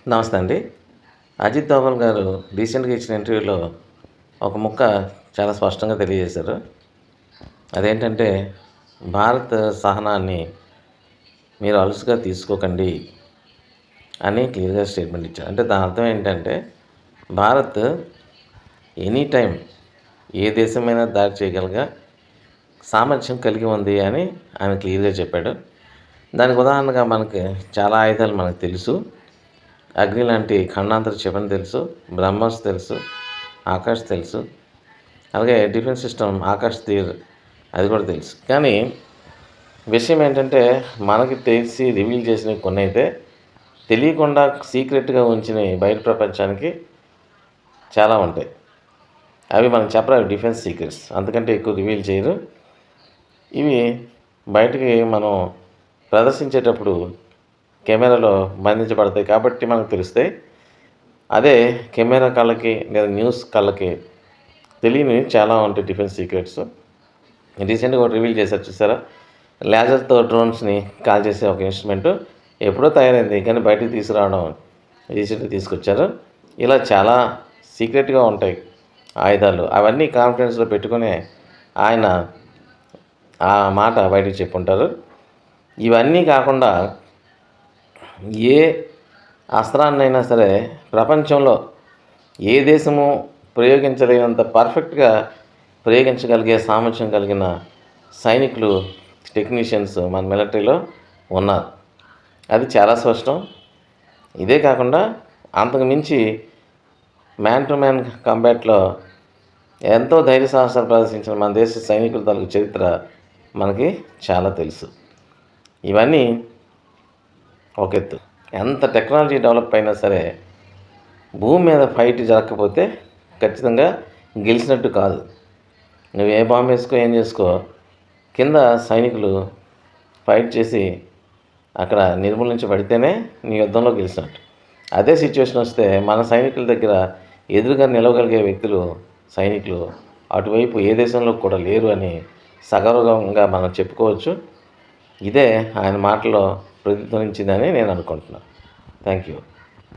నమస్తే అండి. అజిత్ దోవల్ గారు రీసెంట్‌గా ఇచ్చిన ఇంటర్వ్యూలో ఒక ముక్క చాలా స్పష్టంగా తెలియజేశారు. అదేంటంటే, భారత్ సహనాన్ని మీరు అలుసుగా తీసుకోకండి అని క్లియర్‌గా స్టేట్మెంట్ ఇచ్చారు. అంటే దాని అర్థం ఏంటంటే, భారత్ ఎనీ టైమ్ ఏ దేశమైనా దాడి చేయగలగా సామర్థ్యం కలిగి ఉంది అని ఆయన క్లియర్‌గా చెప్పాడు. దానికి ఉదాహరణగా మనకి చాలా ఆయుధాలు మనకు తెలుసు. అగ్ని లాంటి ఖండాంతర క్షిపణి తెలుసు, బ్రహ్మోస్ తెలుసు, ఆకాష్ తెలుసు. అలాగే డిఫెన్స్ సిస్టమ్ ఆకాష్ తీర్ అది కూడా తెలుసు. కానీ విషయం ఏంటంటే, మనకి తెలిసి రివీల్ చేసినవి కొన్నైతే తెలియకుండా సీక్రెట్‌గా ఉంచినవి బయట ప్రపంచానికి చాలా ఉంటాయి. అవి మనకు చెప్పరు, అవి డిఫెన్స్ సీక్రెట్స్. అంతకంటే ఎక్కువ రివీల్ చేయరు. ఇవి బయటికి మనం ప్రదర్శించేటప్పుడు కెమెరాలో బంధించబడతాయి కాబట్టి మనకు తెలుస్తాయి. అదే కెమెరా కళ్ళకి లేదా న్యూస్ కళ్ళకి తెలియనివి చాలా ఉంటాయి డిఫెన్స్ సీక్రెట్స్. రీసెంట్‌గా ఒకటి రివీల్ చేశారు చూసారా? లేజర్‌తో డ్రోన్స్‌ని కాల్ చేసే ఒక ఇన్‌స్ట్రుమెంటు ఎప్పుడో తయారైంది, కానీ బయటికి తీసుకురావడం రీసెంట్‌గా తీసుకొచ్చారు. ఇలా చాలా సీక్రెట్‌గా ఉంటాయి ఆయుధాలు. అవన్నీ కాన్ఫిడెన్స్‌లో పెట్టుకునే ఆయన ఆ మాట బయటికి చెప్పుంటారు. ఇవన్నీ కాకుండా ఏ అస్త్రాన్నైనా సరే ప్రపంచంలో ఏ దేశము ప్రయోగించలేనంత పర్ఫెక్ట్‌గా ప్రయోగించగలిగే సామర్థ్యం కలిగిన సైనికులు, టెక్నీషియన్స్ మన మిలిటరీలో ఉన్నారు. అది చాలా స్పష్టం. ఇదే కాకుండా అంతకు మించి మ్యాన్ టు మ్యాన్ కాంబాట్‌లో ఎంతో ధైర్య సాహసాలు ప్రదర్శించిన మన దేశ సైనికుల తాలూకు చరిత్ర మనకి చాలా తెలుసు. ఇవన్నీ ఒక ఎత్తు. ఎంత టెక్నాలజీ డెవలప్ అయినా సరే భూమి మీద ఫైట్ జరగకపోతే ఖచ్చితంగా గెలిచినట్టు కాదు. నువ్వు ఏ బాంబు వేసుకో, ఏం చేసుకో, కింద సైనికులు ఫైట్ చేసి అక్కడ నిర్మూలించబడితేనే నీ యుద్ధంలో గెలిచినట్టు. అదే సిచ్యువేషన్ వస్తే మన సైనికుల దగ్గర ఎదురుగా నిలవగలిగే వ్యక్తులు, సైనికులు అటువైపు ఏ దేశంలో కూడా లేరు అని సగర్వంగా మనం చెప్పుకోవచ్చు. ఇదే ఆయన మాటలో ప్రతిధ్వనించిందని నేను అనుకుంటున్నాను. Thank you.